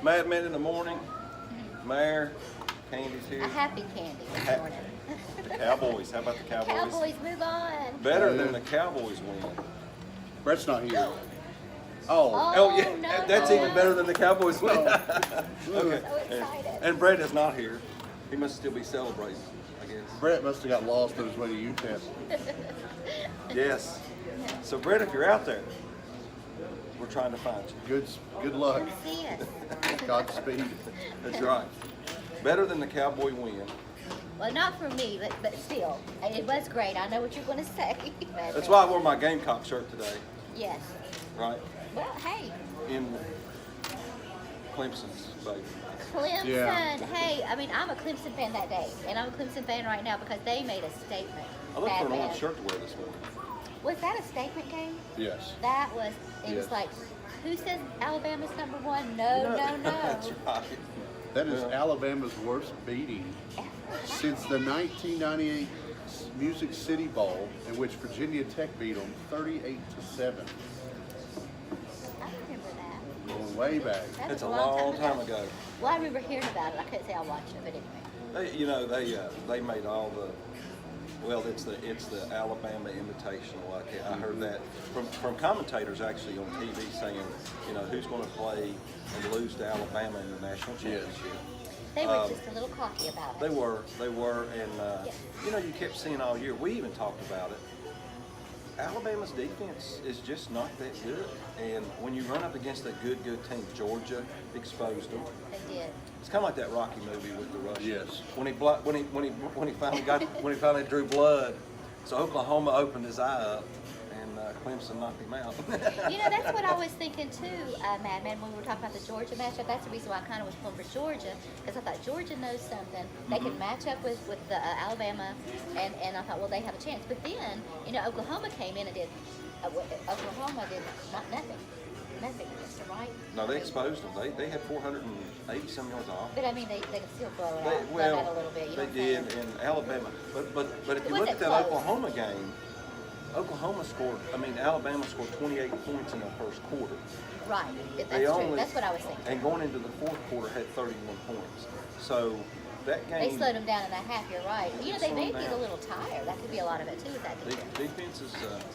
Madman in the morning. Mayor, Candy's here. A happy Candy this morning. The Cowboys. How about the Cowboys? Cowboys, move on. Better than the Cowboys win. Brett's not here. Oh. Oh yeah, no, that's no. even better than the Cowboys win. Okay. So excited. And Brett is not here. He must still be celebrating, I guess. Brett must have got lost on his way to UTEP. Yes. So Brett, if you're out there, we're trying to find you. Good luck. See us. Godspeed. That's right. Better than the Cowboy win. Well, not for me, but still, it was great. I know what you're going to say. That's why I wore my Gamecock shirt today, Yes. right? Well, hey, In Clemson's, baby. Clemson. Yeah. Hey, I mean, I'm a Clemson fan that day, and I'm a Clemson fan right now because they made a statement. I looked for an Madman. orange shirt to wear this morning. Was that a statement game? Yes. That was. It was Yes. like, who says Alabama's number one? No, no, That's no. right. That is Yeah. Alabama's worst beating since the 1998 Music City Bowl, in which Virginia Tech beat them 38-7. I remember that. Going way back. That It's was a long time ago. Well, I remember hearing about it. I couldn't say I watched it, but anyway. They made all the. Well, it's the Alabama Invitational. I heard that from commentators actually on TV saying, who's going to play and lose to Alabama in the national championship. They were just a little cocky about it. They were, and you kept seeing all year. We even talked about it. Alabama's defense is just not that good, and when you run up against a good team, Georgia exposed them. They did. It's kind of like that Rocky movie with the Russians. Yes. When he finally drew blood, so Oklahoma opened his eye up, and Clemson knocked him out. That's what I was thinking too, Madman, when we were talking about the Georgia matchup. That's the reason why I kind of was pulling for Georgia, because I thought Georgia knows something. They can match up with the Alabama, and I thought, well, they have a chance. But then, Oklahoma came in and did. Oklahoma did nothing against them, right? No, they exposed them. They had 480-some yards off. But I mean, they could still blow it out, Well, blow it out a little bit. You know they what I'm did saying? in Alabama. But if It you look wasn't at that close. Oklahoma game, Alabama scored 28 points in the first quarter. Right. That's They true. only- That's what I was thinking. And going into the fourth quarter had 31 points. So that game. They slowed them down in that half. You're right. They Slowed may them be a down. little tired. That could be a lot of it too. With that defense. Defense is.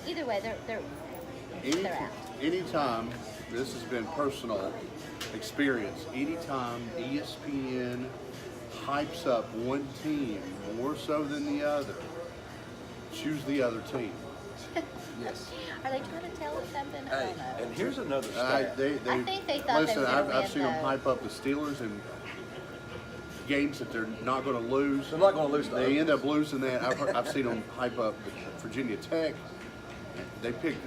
Either way, they're out. Anytime, this has been personal experience, anytime ESPN hypes up one team more so than the other, choose the other team. Yes. Are they trying to tell us something? I Hey, don't know. and here's another I stat. think they thought they listen, were gonna I've win, seen them though. hype up the Steelers in games that they're not going to lose. They're not going to lose. They end up losing that. I've seen them hype up Virginia Tech. They picked,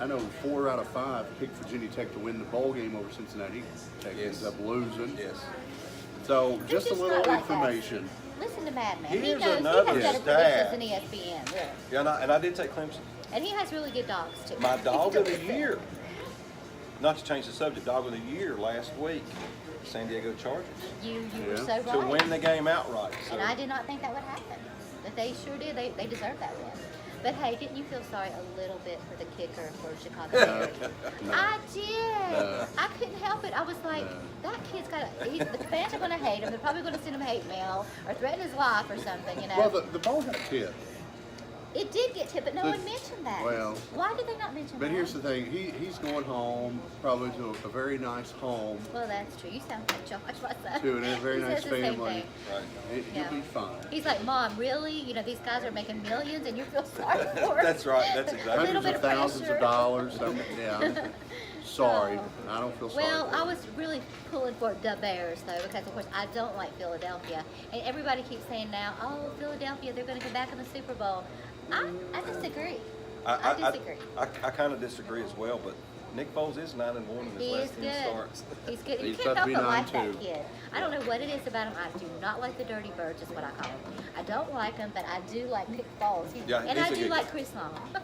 I know 4 out of 5 picked Virginia Tech to win the bowl game over Cincinnati. Tech ends up losing. Yes. So They're just a just little not like us. information. Listen to Madman. Here's He knows. another He has better stat. predictions than ESPN. Really. Yeah, and I did take Clemson. And he has really good dogs too. My dog of the year. Not to change the subject, dog of the year last week, San Diego Chargers. You Yeah. were so right. To win the game outright. So. And I did not think that would happen. But they sure did. They deserved that win. But hey, didn't you feel sorry a little bit for the kicker for Chicago Bears? No. I did. No. I couldn't help it. I was like, that kid's got the fans are going to hate him. They're probably going to send him hate mail or threaten his life or something, Well, the ball got tipped. It did get tipped, but no The- one mentioned that. well, why did they not mention that? But here's the thing, he's going home, probably to a very nice home, Well, that's true. You sound like Josh, my son. to a very He nice says the same family. thing. Right. He'll Yeah. be fine. He's like, Mom, really? These guys are making millions and you feel sorry for them? That's right. That's exactly. A little Hundreds bit of of thousands pressure. of dollars. Yeah. Sorry, I don't feel sorry. Well, for I him. was really pulling for the Bears, though, because, of course, I don't like Philadelphia. And everybody keeps saying now, oh, Philadelphia, they're going to come back in the Super Bowl. I disagree. I disagree. I kind of disagree as well, but Nick Foles is 9-1 in his He is last 10 good. starts. He's good. You He's can't about to help be but like 9-2. that kid. I don't know what it is about him. I do not like the Dirty Birds, is what I call him. I don't like him, but I do like Nick Foles. Yeah, and he's I a do good like guy. Chris Long. I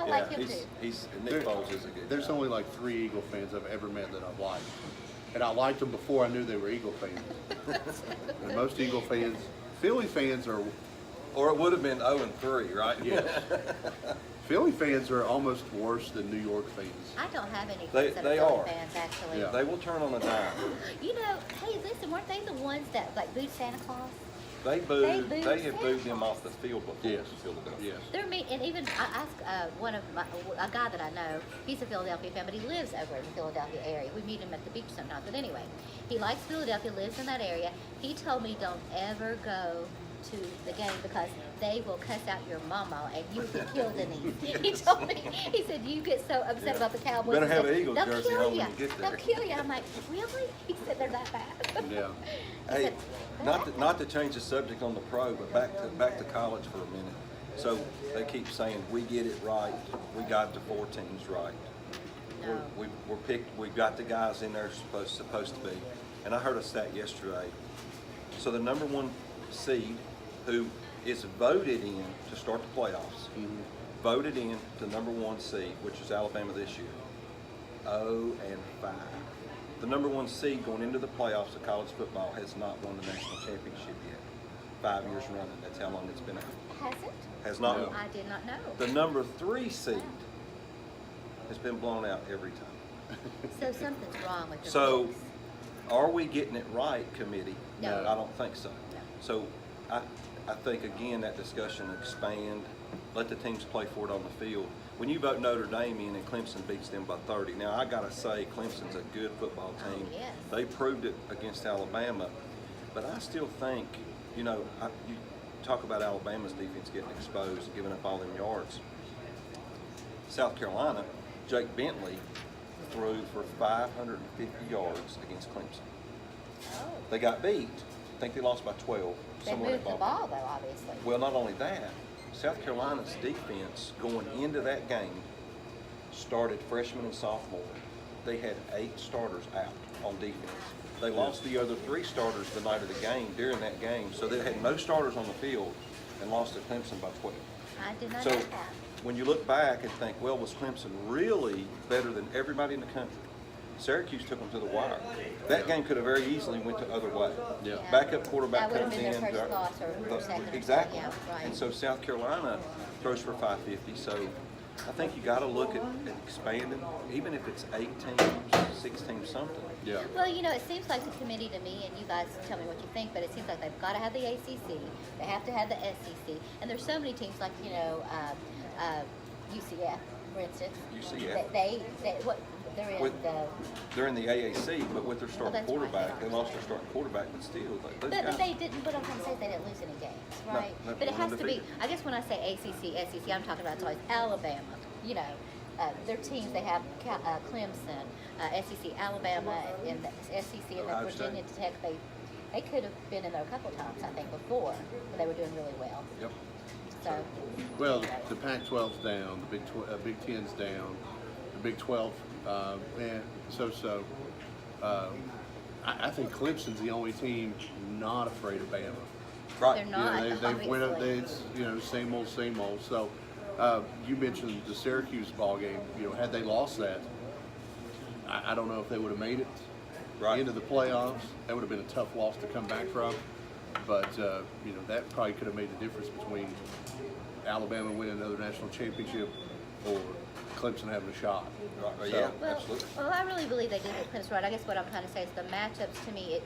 Yeah, like him Nick There- Foles is a good There's guy. only like 3 Eagle fans I've ever met that I've liked. And I liked them before I knew they were Eagle fans. And most Eagle fans, Philly fans are, Or it would have been 0-3, right? yes. Philly fans are almost worse than New York fans. I don't have any They- friends that they are Philly are. fans, actually. Yeah. They will turn on a dime. You know, hey, listen, weren't they the ones that like booed Santa Claus? They booed have booed Santa them Claus. off the field before. Yes. Philadelphia. Yes. They're mean, and even I asked a guy that I know. He's a Philadelphia fan, but he lives over in the Philadelphia area. We meet him at the beach sometimes. But anyway, he likes Philadelphia, lives in that area. He told me don't ever go to the game because they will cuss out your mama and you will be killed in these. He told me. He said you get so upset Yeah. about the Cowboys. Better He have said, an Eagles "They'll jersey kill on when ya. you get They'll there." kill you." I'm like, really? He said they're that bad. Yeah. He Hey, said, not to change the subject on the pro, but back to college for a minute. So they keep saying we get it right. We got the 4 teams right. No. We're picked. We got the guys in there supposed to be. And I heard a stat yesterday. So the number 1 seed, who is voted in to start the playoffs, voted in to number 1 seed, which is Alabama this year. 0-5. The number 1 seed going into the playoffs of college football has not won the national championship yet. 5 years running. That's how long it's been out. Has it? Has not No. won. I did not know. The number 3 seed has been blown out every time. So something's wrong with the So, picks. are we getting it right, committee? No. I don't think so. No. So, I think again that discussion expand, let the teams play for it on the field. When you vote Notre Dame in and Clemson beats them by 30, now I gotta say Clemson's a good football team. Oh, yes. They proved it against Alabama, but I still think, you talk about Alabama's defense getting exposed and giving up all them yards. South Carolina, Jake Bentley threw for 550 yards against Clemson. Oh. They got beat. I think they lost by 12. They somewhere in moved the that ballpark. ball, though, obviously. Well, not only that, South Carolina's defense going into that game started freshmen and sophomore. They had 8 starters out on defense. They lost the other 3 starters the night of the game during that game, so they had no starters on the field and lost to Clemson by 12. I did not So know that. when you look back and think, well, was Clemson really better than everybody in the country? Syracuse took them to the wire. That game could have very easily went the other way. Yeah. Backup quarterback That would have comes been in. their first loss or second. Exactly. Yeah, right. And so South Carolina throws for 550. So I think you got to look at expanding, even if it's 8 teams, 6 teams, something. Yeah. Well, it seems like the committee to me, and you guys tell me what you think, but it seems like they've got to have the ACC, they have to have the SEC, and there's so many teams like, UCF, for instance. UCF. They're in With- the... They're in the AAC, but with their starting that's right, quarterback, they they are. lost their starting quarterback, but still, those But guys. they didn't, what I'm trying to say is they didn't lose any games, right? no, But it has to be, undefeated. I guess when I say ACC, SEC, I'm talking about always Alabama, their teams, they have Clemson, SEC, Alabama, and the SEC, and then Ohio Virginia State. Tech, they could have been in there a couple of times, I think, before, when they were doing really well. Yep. So, Well, anyway. the Pac-12's down, the Big Ten's down, the Big 12, so. I think Clemson's the only team not afraid of Bama. Right. They're not, They've went up. obviously. It's same old, same old. So you mentioned the Syracuse ball game. Had they lost that, I don't know if they would have made it Right. into the playoffs. That would have been a tough loss to come back from. But that probably could have made the difference between Alabama winning another national championship or Clemson having a shot. Right. So- Yeah, Well, absolutely. I really believe they did get Clemson right. I guess what I'm trying to say is the matchups to me,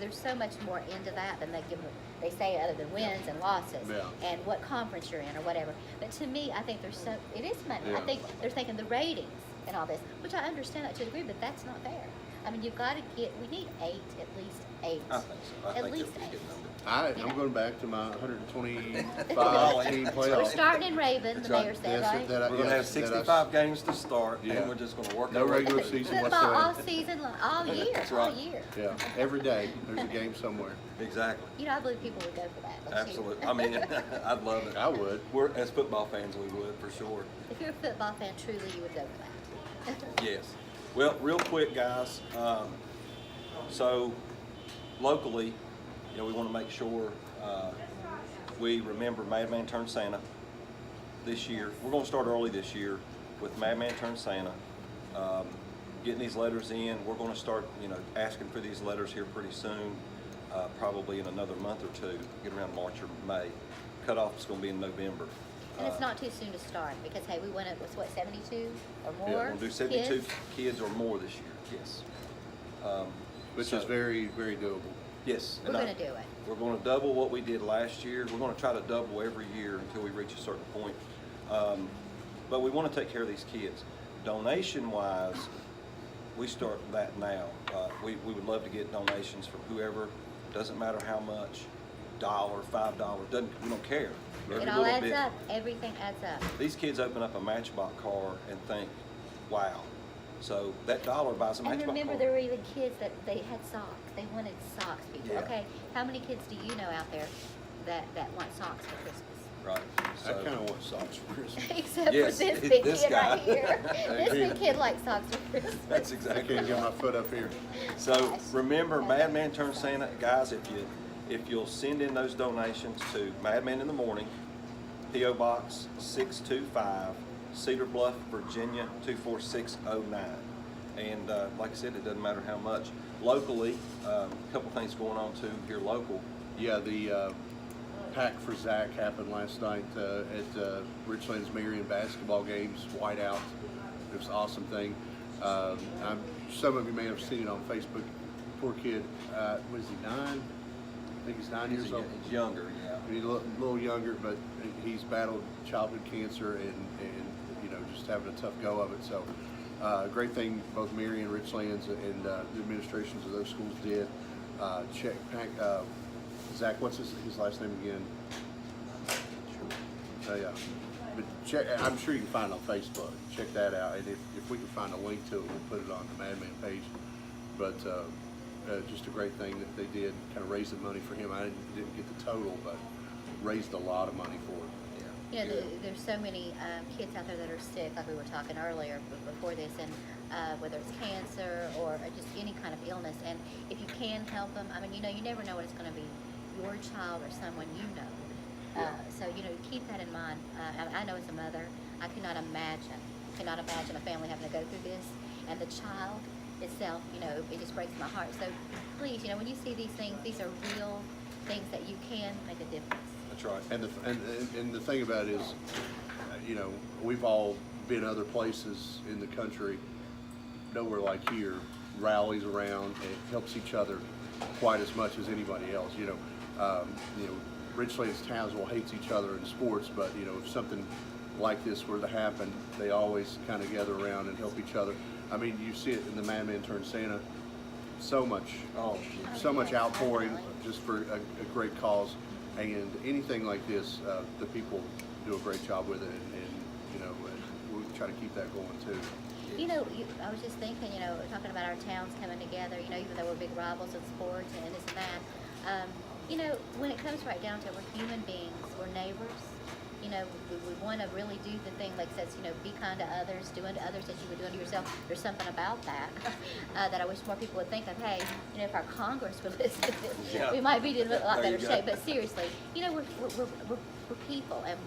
there's so much more into that than they say other than wins and losses Yeah. and what conference you're in or whatever. But to me, I think it is money. I Yeah. think they're thinking the ratings and all this, which I understand that to a degree, but that's not fair. I mean, you've got to we need 8, at least 8. I think so. I At think least it'll be a 8. good number. I'm going back to my 125 team We're playoff. starting in Raven, That's the right. mayor said, Yes, right? that I- We're going to have yes, that I- 65 games to start, Yeah. and we're just going to work No our way regular through. season Football all whatsoever. season, all year, That's all right. year. Yeah, every day there's a game somewhere. Exactly. I believe people would go for that. don't you? Absolutely. I mean, I'd love it. I would. As football fans, we would, for sure. If you're a football fan, truly, you would go for that. Yes. Well, real quick, guys. So, locally, we want to make sure we remember Madman Turned Santa this year. We're going to start early this year with Madman Turned Santa. Getting these letters in. We're going to start, asking for these letters here pretty soon, probably in another month or two, get around March or May. Cutoff is going to be in November. And it's not too soon to start because, hey, we went up with, what, 72 or more? Yeah, We're gonna do 72 kids? kids or more this year, yes. Which So- is very, very doable. Yes. We're and going to do it. We're going to double what we did last year. We're going to try to double every year until we reach a certain point. But we want to take care of these kids. Donation-wise, we start that now. We would love to get donations from whoever. Doesn't matter how much, $1, $5, we don't care. Every It all little adds bit. up. Everything adds up. These kids open up a Matchbox car and think, wow. So that $1 buys a And Matchbox remember, car. there were even kids that they had socks. They wanted socks, people. Yeah. Okay, how many kids do you know out there that want socks for Christmas? Right. I kind of want socks for Christmas. Except Yes, for this big this kid guy. right here. This Yeah. big kid likes socks for Christmas. That's I exactly can't right. get my foot up here. So Gosh. remember, Madman Turns Santa, guys. If you'll send in those donations to Madman in the Morning, P.O. Box 625, Cedar Bluff, Virginia 24609. And like I said, it doesn't matter how much. Locally, a couple things going on too here local. Yeah, the Pack for Zach happened last night at Richlands Marion basketball games, whiteout. It was an awesome thing. Some of you may have seen it on Facebook. Poor kid, was he 9? I think he's 9 years old. He's younger, yeah. He's a little younger, but he's battled childhood cancer and just having a tough go of it. So great thing both Marion, Richlands, and the administrations of those schools did. Zach, what's his last name again? Yeah. But I'm sure you can find it on Facebook. Check that out. And if we can find a link to it, we'll put it on the Madman page. But just a great thing that they did, kind of raise the money for him. I didn't get the total, but raised a lot of money for it. You know, there's so many kids out there that are sick, like we were talking earlier before this, and whether it's cancer or just any kind of illness. And if you can help them, I mean, you never know what it's going to be, your child or someone you know. So, keep that in mind. I know as a mother, I cannot imagine a family having to go through this. And the child itself, it just breaks my heart. So please, when you see these things, these are real things that you can make a difference. That's right. And the thing about it is, we've all been other places in the country, nowhere like here, rallies around and helps each other quite as much as anybody else. Richlands, Townsville hates each other in sports, but if something like this were to happen, they always kind of gather around and help each other. I mean, you see it in the Madman Turns Santa. So much outpouring just for a great cause, and anything like this, the people do a great job with it, and we'll try to keep that going too. I was just thinking, talking about our towns coming together, even though we're big rivals in sports and this and that, when it comes right down to it, we're human beings, we're neighbors. We want to really do the thing like says, be kind to others, do unto others as you would do unto yourself. There's something about that that I wish more people would think of. Hey, if our Congress would listen to this, Yeah. we might be in a lot There you better go. shape. But seriously, we're people, and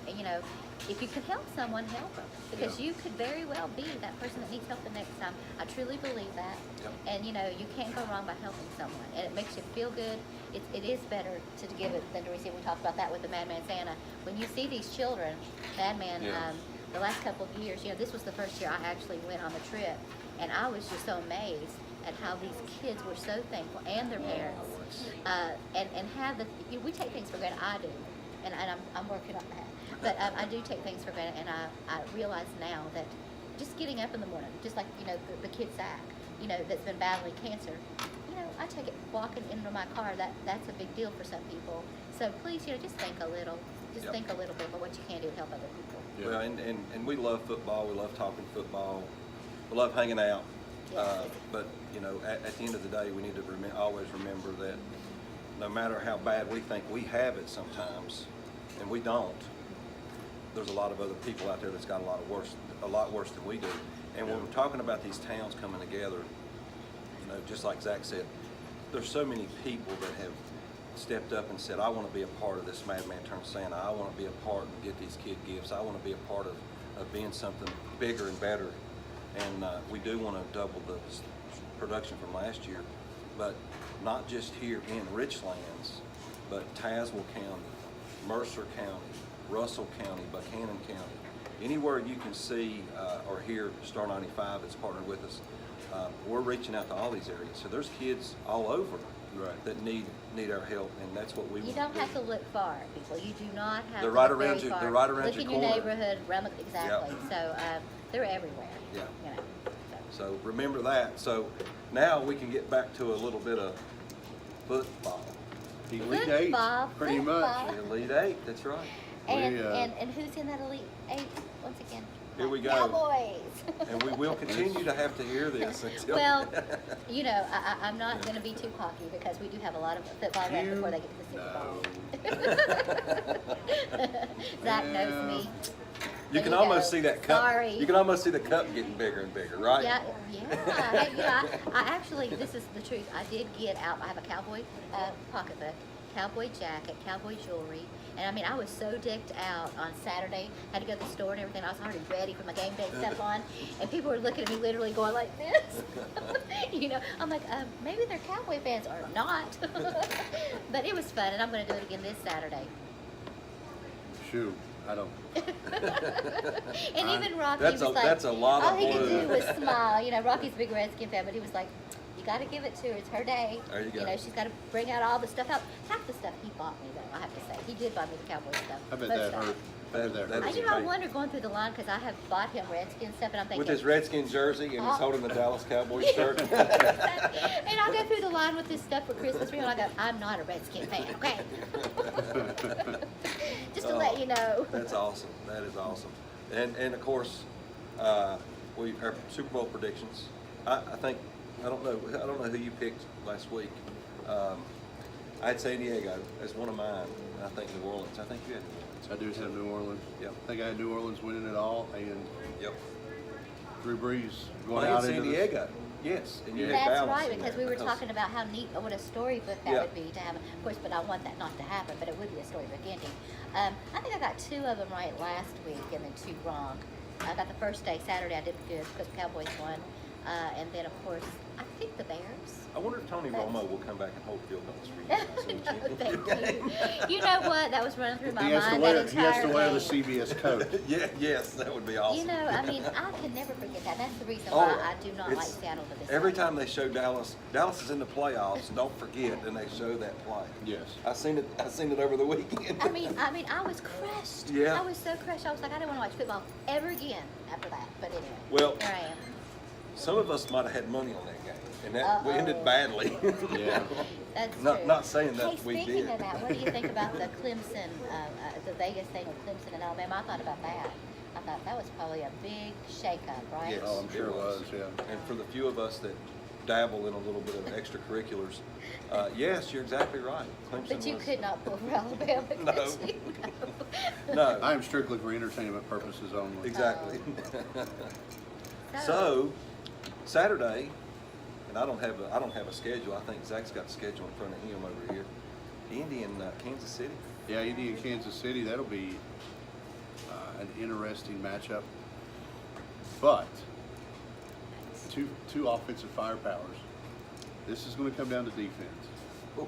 if you could help someone, help them, because Yeah. you could very well be that person that needs help the next time. I truly believe that. Yep. And you can't go wrong by helping someone, and it makes you feel good. It is better to give it than to receive. We talked about that with the Madman Santa. When you see these children, Madman, Yeah. the last couple of years, this was the first year I actually went on the trip, and I was just so amazed at how these kids were so thankful, and their parents, and have we take things for granted. I do, and I'm working on that. But I do take things for granted, and I realize now that just getting up in the morning, just like the kid Zach, that's been battling cancer. I take it walking into my car. That's a big deal for some people. So please, just think a little. Just Yep. think a little bit about what you can do to help other people. Yeah. Well, and we love football. We love talking football. We love hanging out. Yes. But at the end of the day, we need to always remember that no matter how bad we think we have it sometimes, and we don't, there's a lot of other people out there that's got a lot worse than we do. And when we're talking about these towns coming together, just like Zach said, there's so many people that have stepped up and said, I want to be a part of this Madman Turns Santa. I want to be a part and get these kid gifts. I want to be a part of being something bigger and better. And we do want to double the production from last year, but not just here in Richlands, but Tazewell County, Mercer County, Russell County, Buchanan County, anywhere you can see or hear Star 95 that's partnered with us, we're reaching out to all these areas. So there's kids all over that need our help, and that's what we You want don't to have do. to look far, people. You do not have They're to right look around very you- far. they're right around look your in your corner. neighborhood, exactly. So they're everywhere. Yeah. You know. So remember that. So now we can get back to a little bit of football. Elite Eight, Football, pretty football. much. Elite Eight, that's right. And, We, and who's in that Elite Eight once again? Here we go. Cowboys. And we will continue to have to hear this until. Well, you know, I'm not going to be too cocky because we do have a lot of football left before they get to the Super Bowl. Zach knows me. You There can you almost go. see that cup. Sorry. You can almost see the cup getting bigger and bigger, right? Yeah, yeah. Hey, you know, I actually, this is the truth. I did get out. I have a cowboy pocketbook, cowboy jacket, cowboy jewelry, and I mean, I was so decked out on Saturday. Had to go to the store and everything. I was already ready for my game day stuff on, and people were looking at me, literally going like this. You know, I'm like, maybe they're cowboy fans or not. But it was fun, and I'm going to do it again this Saturday. Shoot, I don't. And even Rocky That's was a- like, that's a lot of all he could blue. do was smile. You know, Rocky's a big Redskin fan, but he was like, you got to give it to her. It's her day. There you go. You know, she's got to bring out all the stuff out. Half the stuff he bought me, though, I have to say. He did buy me the cowboy stuff. I bet Most that of hurt. it. That I is do not amazing. wonder going through the line because I have bought him Redskin stuff, and I'm thinking. With his Redskin jersey and he's holding the Dallas Cowboys shirt. And I go through the line with this stuff for Christmas for him, and I go, I'm not a Redskin fan, okay? Just to let you know. That's awesome. That is awesome. And of course, our Super Bowl predictions. I think I don't know who you picked last week. I had San Diego as one of mine. And I think New Orleans. I think you had New Orleans. I do have New Orleans. Yep. I think I had New Orleans winning it all, and Yep. Drew Brees going Playing out San into Diego. Yes. And you had That's balance right, in because there we were talking about how neat, what a storybook that Yeah. would be to have. Of course, but I want that not to happen, but it would be a storybook ending. I think I got 2 of them right last week and then 2 wrong. I got the first day, Saturday, I did good because the Cowboys won. And then, of course, I picked the Bears. I wonder if Tony That's- Romo will come back and hold field goals for you. No, thank you. You know what? That was running through my he has to mind wear that entire the game. CBS coat. Yeah, yes, that would be awesome. You know, I mean, I can never forget that. That's the reason Oh, why I do not like it's- Seattle to this Every day. time they show Dallas is in the playoffs. Don't forget, and they show that play. Yes. I seen it over the weekend. I mean, I was crushed. Yeah. I was so crushed. I was like, I didn't want to watch football ever again after that. But anyway, Well, here I am. some of us might have had money on that game, and that we ended Uh-oh. badly. Yeah. That's Not- true. not saying that hey, we speaking did. of that, what do you think about the Clemson, the Vegas thing with Clemson and Alabama? I thought about that. I thought that was probably a big shakeup, right? Yes. Oh, I'm sure it was. Yeah. And for the few of us that dabble in a little bit of extracurriculars, yes, you're exactly right. Clemson But you was- could not pull for Alabama, No. could you? No, I am strictly for entertainment purposes only. exactly. Oh. So Saturday, and I don't have a schedule. I think Zach's got a schedule in front of him over here. Indy and Kansas City. Yeah, Indy and Kansas City, that'll be an interesting matchup. But two offensive firepowers. This is going to come down to defense. Oh,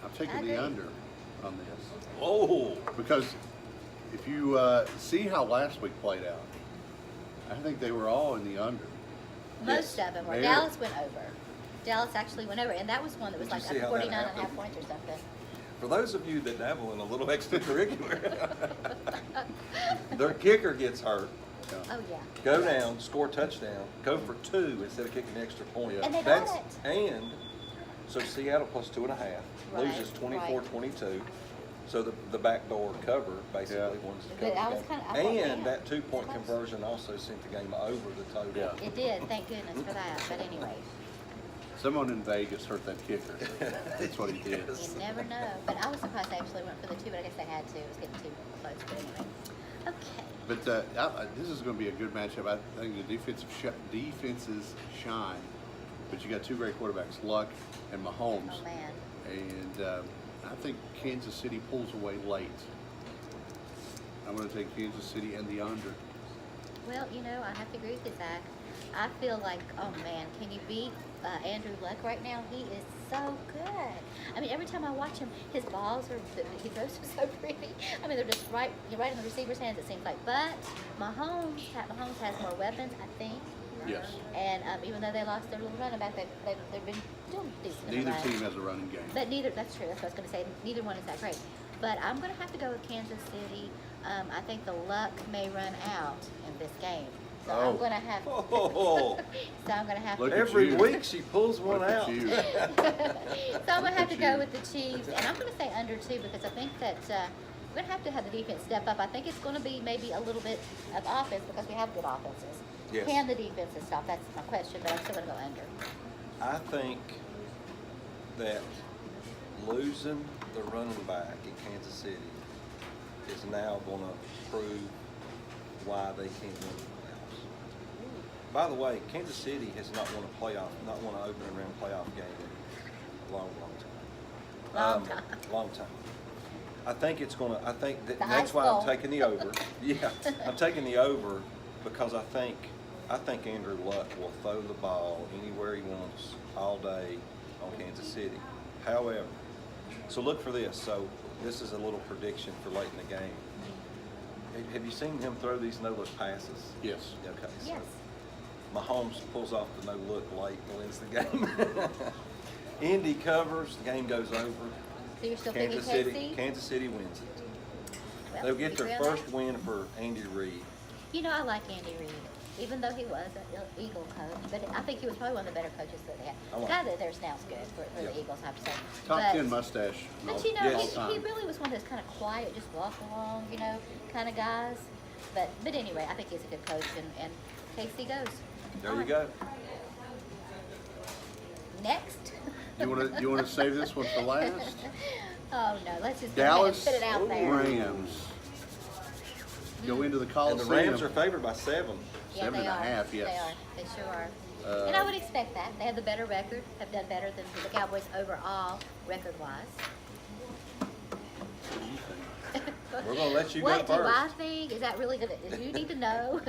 I'm taking I the agree. under on this oh, because if you see how last week played out, I think they were all in the under. Most Yes. of them were. There. Dallas went over. Dallas actually went over, and that was one that was Did you like see how that 49 and a half happened? points or something. For those of you that dabble in a little extracurricular, their kicker gets hurt. Yeah. Oh, yeah. Go down, score a touchdown, go for 2 instead of kicking an extra point. Yeah. And they got And so Seattle plus 2.5 Right, loses 24-22. So the backdoor cover basically Yeah. wins the But cover I was game. kinda- I thought, And yeah, that 2-point close. conversion also sent the game over the total. Yeah. It did. Thank goodness for that. But anyway, Someone in Vegas hurt that kicker. That's what he did. Yes. you never know. But I was surprised they actually went for the 2, but I guess they had to. It was getting too close. But anyway. Okay. But this is going to be a good matchup. I think the defenses shine. But you got 2 great quarterbacks, Luck and Mahomes. Oh, man. And I think Kansas City pulls away late. I'm going to take Kansas City and the under. Well, you know, I have to agree with you, Zach. I feel like, oh man, can you beat Andrew Luck right now. He is so good. I mean, every time I watch him, his balls he throws them so pretty. I mean, they're just right in the receiver's hands, it seems like. But Pat Mahomes has more weapons, I think. Yes. And even though they lost their little running back, they've been doing decent. Neither team has a running game. But that's true. That's what I was going to say. Neither one is that great. But I'm going to have to go with Kansas City. I think the luck may run out in this game. So I'm going to have. Oh. So I'm going to have to. Look at Every you. week she pulls one Look at out. you. So I'm going to have to at go you. with the Chiefs, and I'm going to say under 2 because I think that we're going to have the defense step up. I think it's going to be maybe a little bit of offense because we have good offenses. Yes. Can the defense stop? That's my question, but I'm still going to go under. I think that losing the running back in Kansas City is now going to prove why they can't win the playoffs. By the way, Kansas City has not won an opening round playoff game in a long time. Long time. I think it's going to. I think The that's high why I'm school. taking the over. Yeah, I'm taking the over because I think Andrew Luck will throw the ball anywhere he wants all day on Kansas City. However, so look for this. So this is a little prediction for late in the game. Have you seen him throw these no-look passes? Yes. Okay. So Yes. Mahomes pulls off the no-look late and wins the game. Indy covers, the game goes over. So you're still Kansas thinking City, KC? Kansas City wins it. Well, They'll get you their agree on first that? win for Andy Reid. You know, I like Andy Reid, even though he was an Eagle coach. But I think he was probably one of the better coaches that they had. I The like guy that there's now is good for Yeah. the Eagles, I have to say. Top But- 10 mustache. But you know, Yes. he really was one of those kind of quiet, just walk along, kind of guys. But anyway, I think he's a good coach, and KC goes. There you go. Next. You want to save this one for last? Oh no, let's just go ahead and Dallas put it out there. Rams go into the And Coliseum. the Rams are favored by 7. Yeah, 7 they and a are. half, yes. They are. They sure are. Uh, And I would expect that. They have the better record, have done better than the Cowboys overall, record-wise. What do you think? We're going to let you What go do I first. think? Is that really good? You need to know.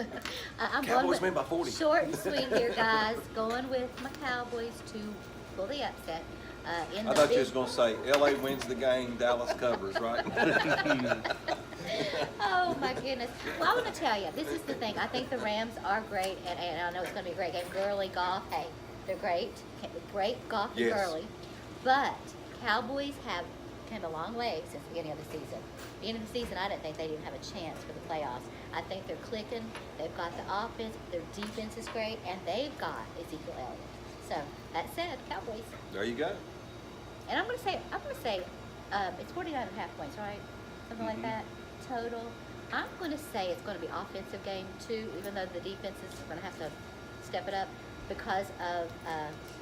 I'm Cowboys going with win by 40. Short and sweet here, guys. Going with my Cowboys to pull the upset. In I the thought big, you was going to say, LA wins the game, Dallas covers, right? Oh my goodness. Well, I want to tell you, this is the thing. I think the Rams are great, and I know it's going to be a great game. Gurley, Goff, hey, they're great. Great Goff and Yes. Gurley. But Cowboys have come a long way since the beginning of the season. Beginning of the season, I didn't think they'd even have a chance for the playoffs. I think they're clicking. They've got the offense. Their defense is great, and they've got Ezekiel Elliott. So that said, Cowboys. There you go. And I'm gonna say it's 49.5 points, right? Something like that total. I'm gonna say it's gonna be offensive game too, even though the defense is gonna have to step it up because of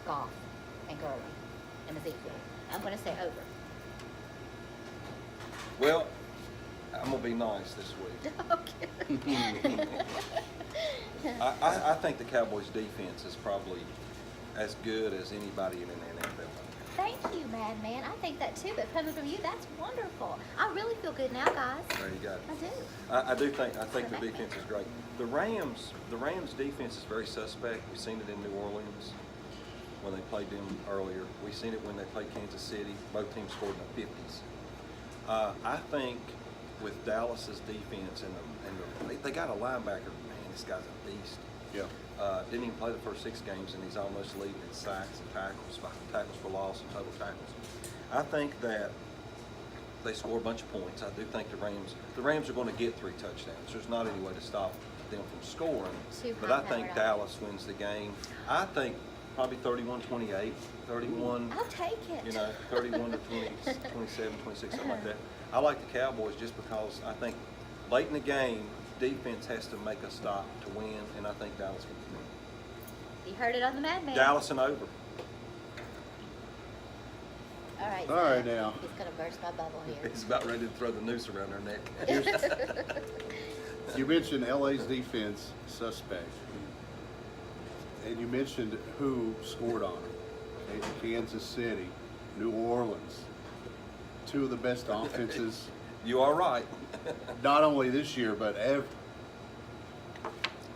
Goff and Gurley and Ezekiel. I'm gonna say over. Well, I'm going to be nice this week. Okay. I think the Cowboys' defense is probably as good as anybody in the NFL. Thank you, Madman. I think that too, but coming from you, that's wonderful. I really feel good now, guys. There you go. I do. I think the defense is great. The Rams defense is very suspect. We've seen it in New Orleans when they played them earlier. We've seen it when they played Kansas City. Both teams scored in the 50s. I think with Dallas's defense and they got a linebacker. Man, this guy's a beast. Yeah. Didn't even play the first 6 games, and he's almost leading in sacks and tackles for loss and total tackles. I think that they score a bunch of points. I do think the Rams are going to get 3 touchdowns. There's not any way to stop them from scoring. But I think Dallas wins the game. I think probably 31-28, 31. I'll take it. 31 to 20, 27, 26, something like that. I like the Cowboys just because I think late in the game, defense has to make a stop to win, and I think Dallas can win. You heard it on the Madman. Dallas and over. All right. All right, now. He's gonna burst my bubble here. He's about ready to throw the noose around their neck. You mentioned LA's defense suspect, and you mentioned who scored on them. Kansas City, New Orleans, 2 of the best offenses, You are right. not only this year, but ever.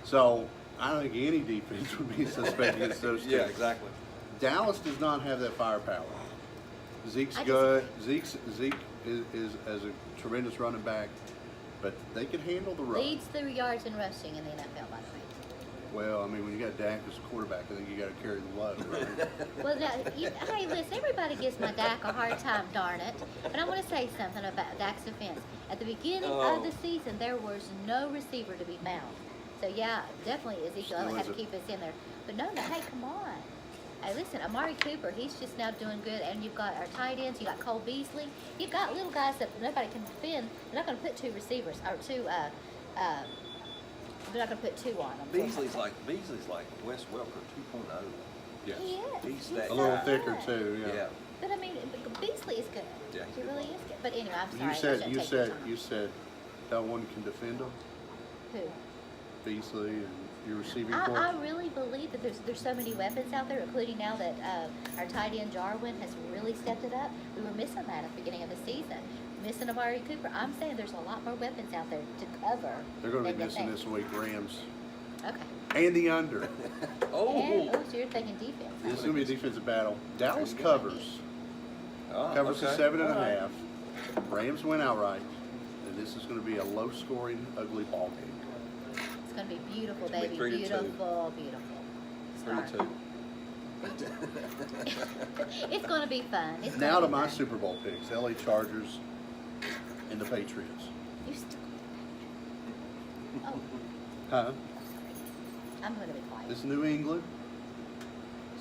So I don't think any defense would be suspect against those 2. Yeah, exactly. Dallas does not have that firepower. Zeke's I good. Zeke is as a tremendous running back, but they can handle the run. Leads the yards in rushing in the NFL, by the way. Well, I mean, when you got Dak as a quarterback, I think you got to carry the load, right? Well, now, hey, listen, everybody gives my Dak a hard time, darn it. But I want to say something about Dak's defense. At the beginning of the season, there was no receiver to be found. So, yeah, definitely Ezekiel Still had to isn't. keep us in there. But no, hey, come on. Hey, listen, Amari Cooper, he's just now doing good. And you've got our tight ends. You got Cole Beasley. You've got little guys that nobody can defend. They're not going to put two receivers, or two, they're not going to put two on them. Beasley's like Wes Welker 2.0. Yes. He is. He's He's that A little so thicker good. too. Yeah. Yeah. But I mean, Beasley is good. Yeah, he he's really good. is good. But anyway, I'm sorry. You I said shouldn't you take your said time. you said no one can defend them. Who? Beasley and your receiving I corps. really believe that there's so many weapons out there, including now that our tight end Jarwin has really stepped it up. We were missing that at the beginning of the season. Missing Amari Cooper. I'm saying there's a lot more weapons out there to cover. They're going to than be you missing think. this week. Rams Okay. and the under. And, so you're thinking defense. This is going to be a defensive battle. Dallas Pretty good. covers. Oh, Covers the okay. 7.5. All right. Rams win outright. And this is going to be a low-scoring, ugly ball game. It's going to be beautiful, It's gonna baby. be 3-2. Beautiful, beautiful. 3-2. It's going to be fun. It's Now gonna to be my fun. Super Bowl picks. LA Chargers and the Patriots. You still. Oh, Huh? I'm going to be quiet. This is New England.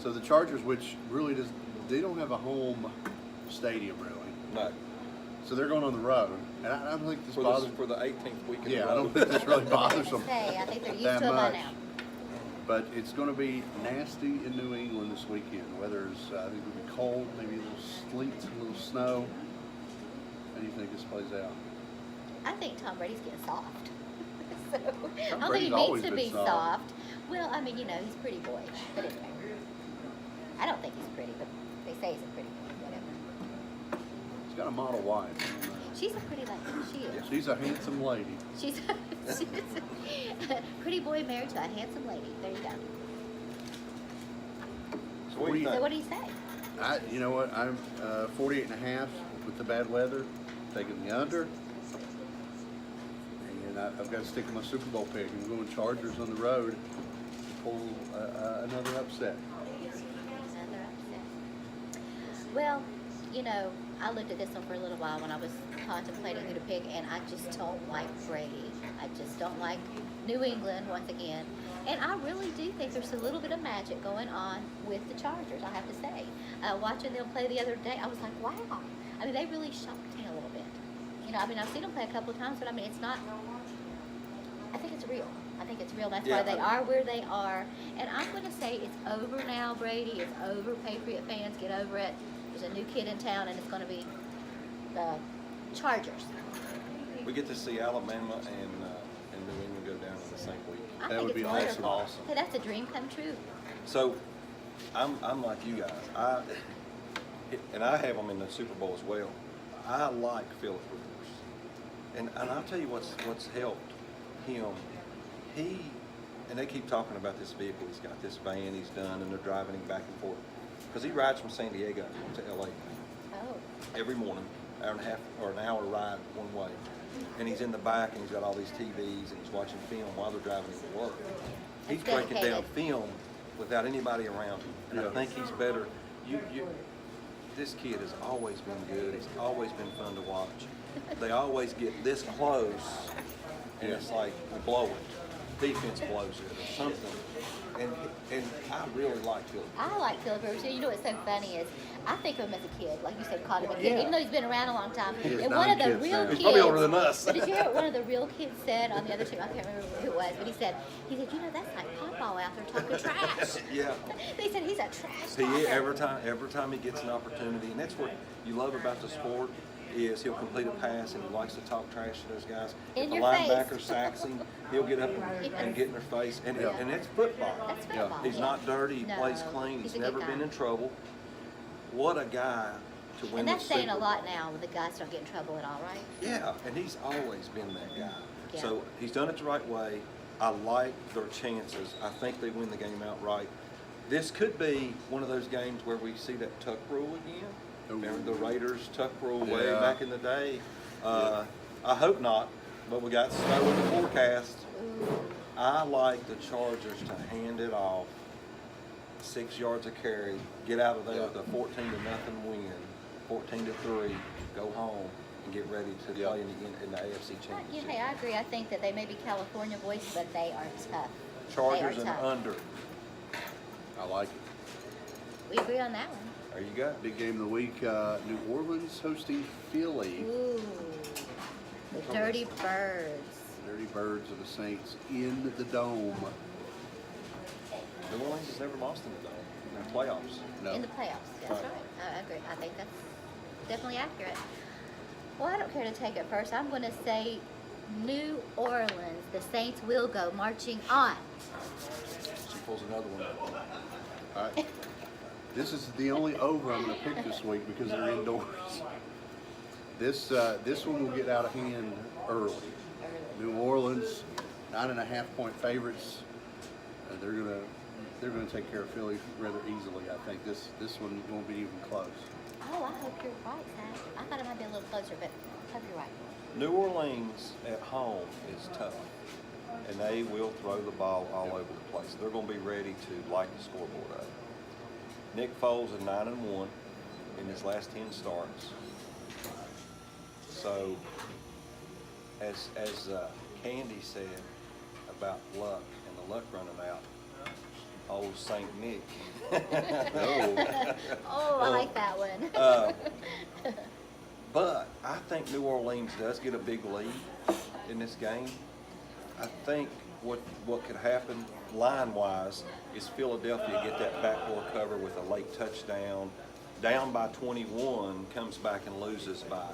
So the Chargers, which really they don't have a home stadium really. No. So they're going on the road. And I don't think this For bothers the 18th week in a Yeah, row. I don't think this really bothers them I think they're used that to it by much. now. But it's going to be nasty in New England this weekend. Weather's, I think it'll be cold, maybe a little sleet, a little snow. How do you think this plays out? I think Tom Brady's getting soft. So, I don't think Brady's he always needs to been be soft. soft. Well, I mean, he's pretty boyish. But anyway. I don't think he's pretty, but they say he's a pretty boy, whatever. He's got a model wife. I don't know. She's a pretty lady. She is. She's a handsome lady. She's a pretty boy married to a handsome lady. There you go. So what do you So think? what do you say? You know what? I'm 48.5 with the bad weather, taking the under. And I've got to stick with my Super Bowl pick. I'm going Chargers on the road to pull another upset. Another upset. Well, I looked at this one for a little while when I was contemplating who to pick, and I just don't like Brady. I just don't like New England once again. And I really do think there's a little bit of magic going on with the Chargers, I have to say. Watching them play the other day, I was like, wow. I mean, they really shocked me a little bit. I've seen them play a couple of times, but it's not, I think it's real. I think it's real. That's why they are where they are. And I'm going to say it's over now, Brady. It's over, Patriot fans. Get over it. There's a new kid in town, and it's going to be the Chargers. We get to see Alabama and New England go down in the same week. I That think would it's be wonderful. awesome. Hey, that's a dream come true. So, I'm like you guys. And I have them in the Super Bowl as well. I like Philip Rivers, and I'll tell you what's helped him. And they keep talking about this vehicle. He's got this van he's done, and they're driving him back and forth because he rides from San Diego to LA Oh. every morning, hour and a half or an hour ride one way. And he's in the back, and he's got all these TVs, and he's watching film while they're driving him to work. He's That's breaking down dedicated. film without anybody around him, and I Yeah. think he's better. This kid has always been good. He's always been fun to watch. They always get this close, and it's like we blow it. Defense blows it or something. And I really like Philip. I like Philip Rivers. You know what's so funny is I think of him as a kid, like you said, called him a kid, Yeah. even though he's been around a long time. He has And one 9 of the kids real now. kids. He's probably older than us. But did you hear what one of the real kids said on the other team? I can't remember who it was, but he said, that's like Pawpaw out there talking trash. Yeah. They said he's a trash He talker. every time he gets an opportunity, and that's what you love about the sport is he'll complete a pass and he likes to talk trash to those guys. In if a your linebacker face. sacks him, he'll get up and get in their face, and it's football. That's football. He's yeah. not dirty. He No, plays clean. He's a good never guy. been in trouble. What a guy to win And that's the saying a Super lot Bowl. now when the guys don't get in trouble at all, right? Yeah, and he's always been that guy. Yeah. So he's done it the right way. I like their chances. I think they win the game outright. this could be one of those games where we see that tuck rule again. Ooh. Remember the Raiders tuck rule way Yeah. back in the day? I hope not, but we got snow in the forecast. I like the Chargers to hand it off, 6 yards a carry, get out of there with a 14-0 win, 14-3, go home and get ready to play in the AFC Yeah, Championship. hey, I agree. I think that they may be California boys, but they are tough. Chargers they and are tough. under. I like it. We agree on that one. There you go. Big game of the week. New Orleans hosting Philly. Ooh, the Dirty Birds. Dirty Birds of the Saints in the Dome. New Orleans has never lost in the Dome in the playoffs. No. In the playoffs. That's Right. right. I agree. I think that's definitely accurate. Well, I don't care to take it first. I'm going to say New Orleans. The Saints will go marching on. She pulls another one. All right. This is the only over I'm going to pick this week because they're indoors. This one will get out of hand early. New Orleans, 9.5-point favorites. They're gonna take care of Philly rather easily. I think this one won't be even close. Oh, I hope you're right, Zach. I thought it might be a little closer, but I hope you're right. New Orleans at home is tough, and they will throw the ball all over the place. They're going to be ready to light the scoreboard up. Nick Foles is 9-1 in his last 10 starts. So, as Candy said about luck and the luck running out, old Saint Nick. Oh, I like that one. But I think New Orleans does get a big lead in this game. I think what could happen line-wise is Philadelphia get that backdoor cover with a late touchdown, down by 21, comes back and loses by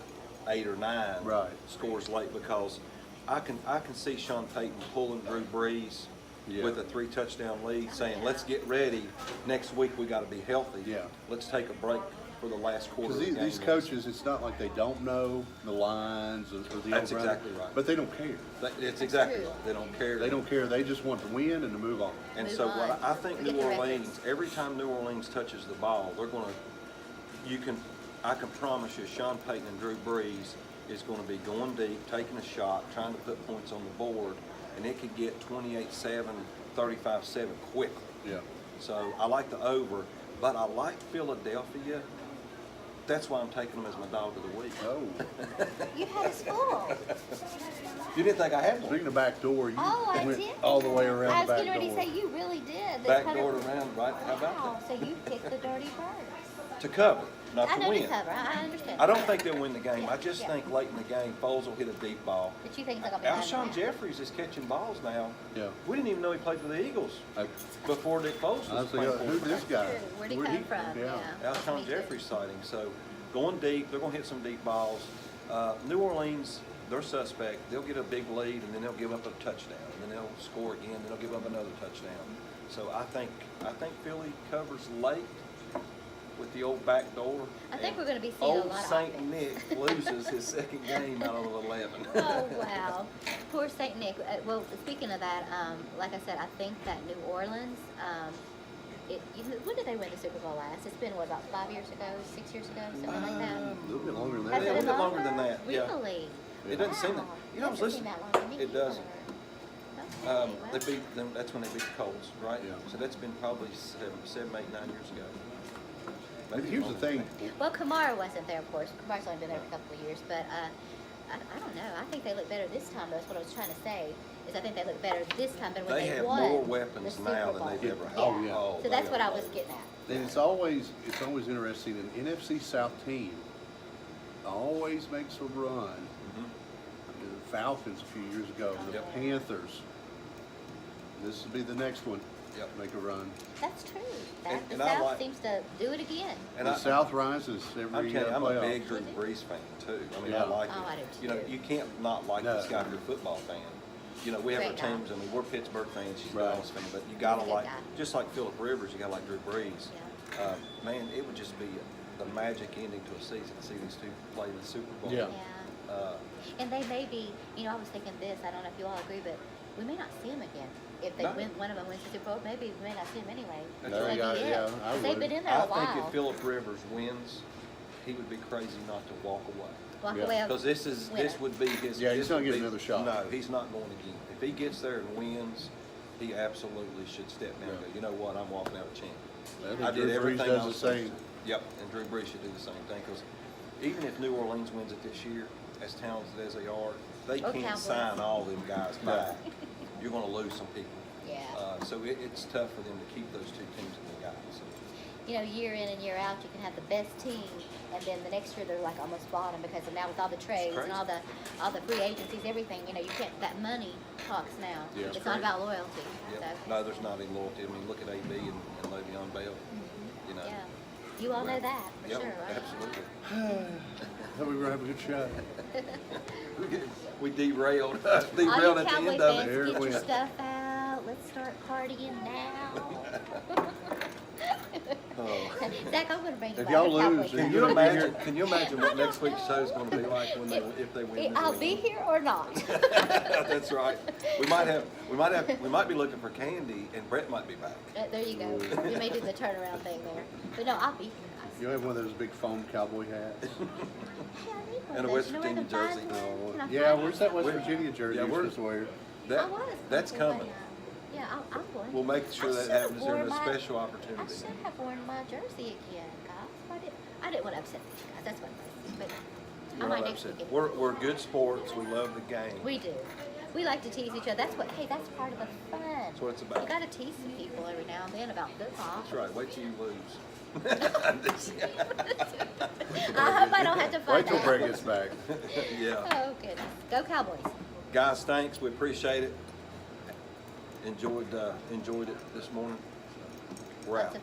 8 or 9. Right. Scores late because I can see Sean Payton pulling Drew Brees with a 3-touchdown lead, saying, "Let's get ready. Next week we got to be healthy. Yeah. Let's take a break for the last quarter." Because of the game. these coaches, it's not like they don't know the lines or the That's over-under, exactly right. but they don't care. It's exactly True. right. They don't care. They don't care. They just want to win and to move on. And Move so on. what I think Forget New the Orleans, records. every time New Orleans touches the ball, they're going to, I can promise you, Sean Payton and Drew Brees is going to be going deep, taking a shot, trying to put points on the board, and it could get 28-7, 35-7 quickly. Yeah. So I like the over, but I like Philadelphia. That's why I'm taking them as my dog of the week. Oh. You had us full. You didn't think I had one? Speaking of back door, you Oh, I went did. all the way around I the was back getting ready to door. say you really did. They Backdoored around, right? How about Wow, that? so you picked the Dirty Birds. To cover, not I to know win. to cover. I understand. I don't think they'll win the game. I just Yeah. think late in the game, Foles will hit a deep ball. But you think they're going to be Alshon Jeffries is catching balls now. Yeah. We didn't even know he played for the Eagles I before Nick Foles I was was playing like, for who's him. this guy? True. Where'd he come from? Yeah. That's me Alshon too. Jeffries sighting. So going deep, they're going to hit some deep balls. New Orleans, they're suspect. They'll get a big lead, and then they'll give up a touchdown, and then they'll score again, then they'll give up another touchdown. So I think Philly covers late with the old back door. I think and we're going to be seeing a old lot of Saint offense. Nick loses his second game out of 11. Oh, wow. Poor St. Nick. Well, speaking of that, like I said, I think that New Orleans, when did they win the Super Bowl last? It's been, what, about 5 years ago, 6 years ago, something like that? A little bit longer than Has that. Yeah, it a been little longer than that, yeah. Really? It doesn't seem that. Wow. You know, I was Doesn't seem listening. that long to me It doesn't. either. Okay, well. They beat them. That's when they beat the Colts, right? Yeah. So that's been probably 7, 8, 9 years ago. Maybe Here's the longer thing. than that. Well, Kamara wasn't there, of course. Kamara's only been there for a couple of years, but I don't know. I think they look better this time. That's what I was trying to say. Is I think they look better this time than when They they have won more the weapons Super now Bowl. than they've ever had. Oh, yeah. Oh, So that's they what I are was loaded. getting at. And it's always interesting. An NFC South team always makes a run. The Falcons a few years ago, the Yep. Panthers. This will be the next one. Yep. Make a run. That's true. And- The and I South like- seems to do it again. And The I, South rises every I'm telling you, I'm a playoff. big Drew Brees fan too. I mean, Yeah. I like Oh, I do it. You know, too. you can't not like No. this guy if you're a football fan. You know, we have our Great guy. teams. I mean, we're Pittsburgh fans. She's a Right. Dallas fan, but you gotta He's a good like, guy. just like Phillip Rivers, you gotta like Drew Brees. Yeah. Man, it would just be the magic ending to a season to see these two play in the Super Bowl. Yeah. Yeah. Uh, And they may be, I was thinking this, I don't know if you all agree, but we may not see them again. If they No. win, one of them wins the Super Bowl, maybe we may not see them anyway. That's No, right. That'd be yeah, it. I 'Cause they've would. been in there I a while. think if Philip Rivers wins, he would be crazy not to walk away. Walk Yeah. away. Because this winner. would be his. Yeah, he's this not would getting be- another shot. No, he's not going again. If he gets there and wins, he absolutely should step down and go, you know what, I'm walking out a champion. I think I did Drew Brees everything does I the was supposed same. to. Yep, and Drew Brees should do the same thing, because even if New Orleans wins it this year, as talented as they are, they Oh, can't Cowboys. sign all them guys back. You're gonna lose some people. Yeah. So it's tough for them to keep those two teams in the guys. You know, year in and year out, you can have the best team, and then the next year they're like almost bottom because of now with all the trades and crazy. all the free agencies, everything. You know, you can't. That money talks now. Yeah, it's it's not crazy. about loyalty. Yep. So, No, there's not any loyalty. I mean, look at AB and Le'Veon Bell. You know. yeah, you all know that for Yep, sure, right? absolutely. I thought we were gonna have a good shot. We derailed. All you Derailed at the Cowboy end of fans, it. Here get it your went. stuff out. Let's start partying now. Oh. Zach, I'm going to bring you If back y'all a Cowboy lose, fan. Can you imagine? Can you imagine what next week's show is going to be like when they if they win? this I'll week? be here or not. That's right. We might be looking for Candy, and Brett might be back. There you go. We may do the turnaround thing there. But no, I'll be here, guys. You have one of those big foam cowboy hats. Yeah, I need one And a of West those. You know where I Virginia can find jersey. one? Can I Yeah, find where's that one? West We're- Virginia jersey yeah, you're we're- supposed to wear? That I was that's going to, coming. Yeah, I'm going. We'll make sure I that should've happens during worn a my- special I opportunity. should have worn my jersey again, guys. I didn't want to upset these guys. That's what it was. But I We're might not next upset. week. We're good sports. We love the game. We do. We like to tease each other. That's what. Hey, that's part of the fun. That's what it's about. You got to tease some people every now and then about football. That's right. Wait till you lose. I hope I don't have to find Wait till out. Brett gets back. Yeah. Oh goodness. Go Cowboys. Guys, thanks. We appreciate it. Enjoyed it this morning. We're out.